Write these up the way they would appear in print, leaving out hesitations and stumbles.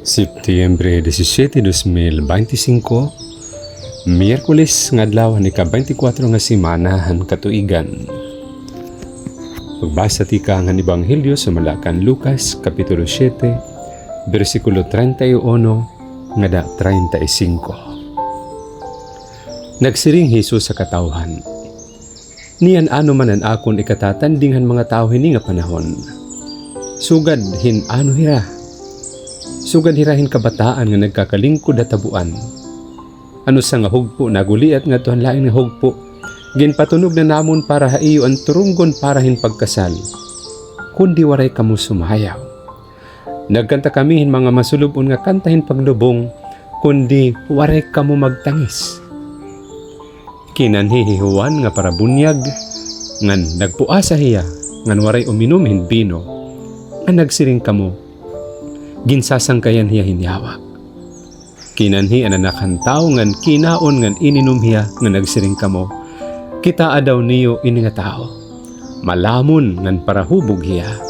Septyembre 17, 2025, Miyerkules nga adlaw ni ka-24 nga simanahan katuigan. Pagbasa ti ka nga Ebanghelyo sa Malakan Lucas, Kapitulo 7, versikulo 31 nga da 35. Nagsiring Jesus sa katawhan, niyan ano man an akon ikatatandinghan mga tao hini nga panahon. Sugad hin ano hira. Sugad hirahin kabataan nga nagkakalingkod at tabuan. Ano sa nga hugpo naguliat nga tuhan lain nga hugpo. Ginpatunog na namon para haiyo ang turunggon para hin pagkasal. Kundi waray kamo sumayaw. Nagkanta kami hin mga masulubon nga kantahin paglubong. Kundi waray kamo magtangis. Kinanhihihuan nga para bunyag. Ngan nagpuasa hiya. Ngan waray uminom hin bino. Nga nagsiring kamo. Ginsasangkayan hiya hinyawa. Kinanhi an anakan tao ngan kinaon ngan ininom hiya nga nagsiring kamo. Kita adaw niyo ini nga tao. Malamon ngan parahubog hiya.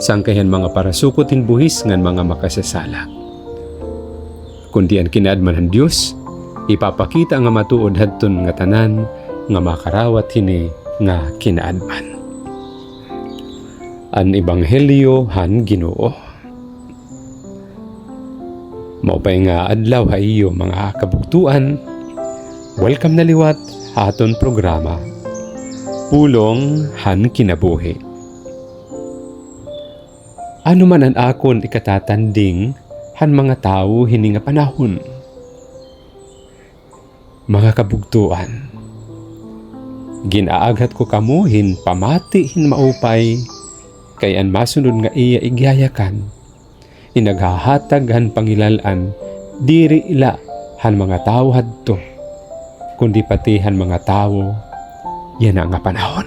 Sangkayan mga parasukotin buhis ngan mga makasasala. Kundi an kinaadman ang Diyos, ipapakita nga matuod hadton nga tanan nga makarawat hini nga kinaadman. An Ebanghelyo han Ginoo. Maupay nga adlaw haiyo mga kabugtuan. Welcome na liwat aton programa. Pulong han kinabuhi. Ano man an akon ikatatanding han mga tao hini nga panahon. Mga kabugtuan. Ginaaghat ko kamo hin pamati hin maupay kay an masunod nga iya igyayakan. Inaghahatag han pangilalan diri ila han mga tao hadto kundi pati han mga tao yan nga panahon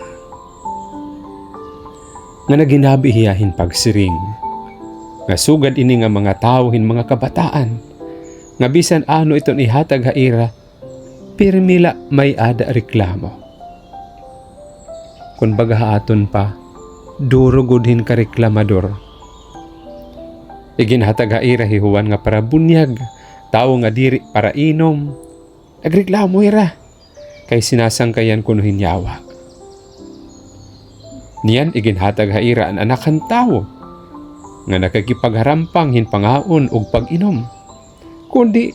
nga naginabi hiyahin pagsiring nga sugad ini nga mga tao hin mga kabataan nga bisan ano iton ihatag haira pirmila may ada reklamo kun baga aton pa durugod hin ka reklamador. Iginhatag haira hihuan nga para bunyag, tao nga diri para inom. Nagreklamo ira, kay sinasangkayan kuno hinyawa. Niyan iginhatag haira an anakan tao, nga nakakipagarampang hin pangaon og pag-inom. Kundi,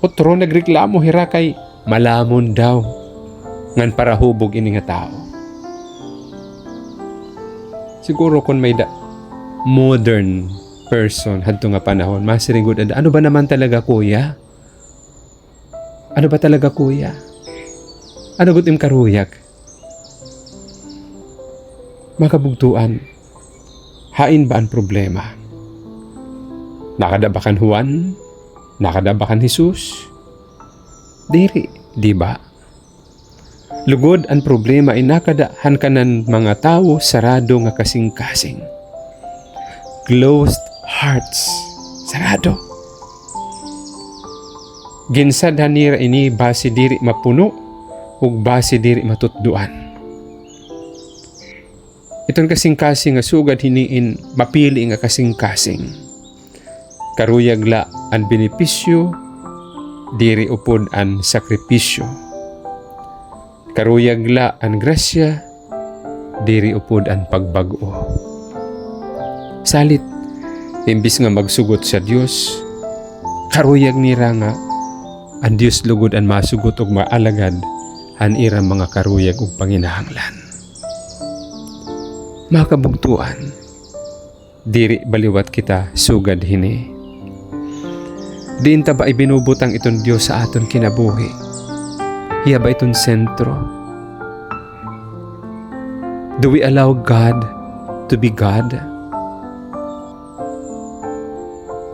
otro nagreklamo hira kay malamon daw, ngan para hubog ini nga tao. Siguro kung may modern person hadto nga panahon masiringod ano ba naman talaga kuya? Ano ba talaga kuya? Ano gutim karuyak? Makabugtuan. Hain ba ang problema? Nakadabakan Juan? Nakadabakan Jesus? Diri, di ba? Lugod ang problema ay nakadahan kanan mga tao sarado nga kasing-kasing. Closed hearts. Sarado. Ginsadhan nira ini base diri mapuno ug base diri matutduan. Iton kasing-kasing nga sugad hiniin mapili nga kasing-kasing. Karuyag la ang benepisyo diri upod ang sakripisyo. Karuyag la ang grasya diri upod ang pagbago. Salit, imbis nga magsugot sa Dios, karuyag nira nga ang Dios lugod ang masugot og maalagad han ira mga karuyag og panginahanglan. Mga kabugtuan, diri baliwat kita sugad hini. Diin ta ba ibinubutang iton Dios sa aton kinabuhi? Hiya ba iton sentro? Do we allow God to be God?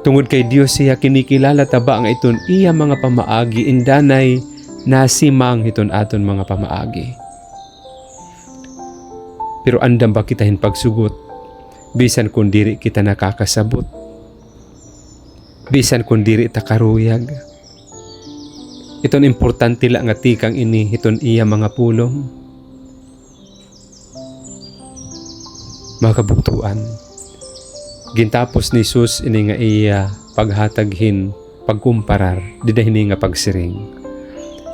Tungod kay Dios siya kinikilala taba nga iton iya mga pamaagi indanay nasimang iton aton mga pamaagi. Pero andam ba kita hin pagsugot bisan kung diri kita nakakasabot bisan kung diri ta karuyag. Iton importante la nga tikang ini iton iya mga pulong. Mga kabuktuan, gintapos ni Jesus ini nga iya paghataghin, pagkumparar, didahini nga pagsiring.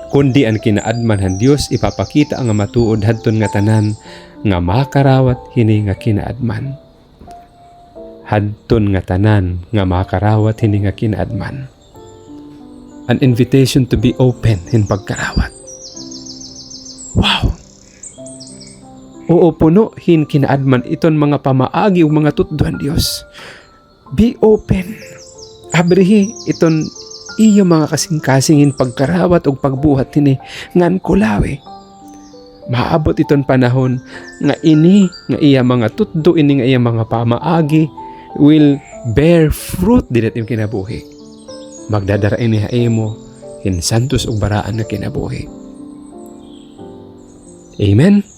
Kundi ang kinaadmanhan Dios ipapakita ang matuod hadton nga tanan nga makarawat hini nga kinaadman. Hadton nga tanan nga makarawat hini nga kinaadman. An invitation to be open in pagkarawat. Wow! Oo, puno hin kinaadman iton mga pamaagi o mga tutduhan Dios. Be open. Abrihi iton iyo mga kasing-kasingin pagkarawat o pagbuhat hini ngan kulawi. Maabot iton panahon nga ini nga iya mga tutdo ini nga iya mga pamaagi will bear fruit didat yung kinabuhi. Magdadara ini haimo in santos ug baraan na kinabuhi. Amen.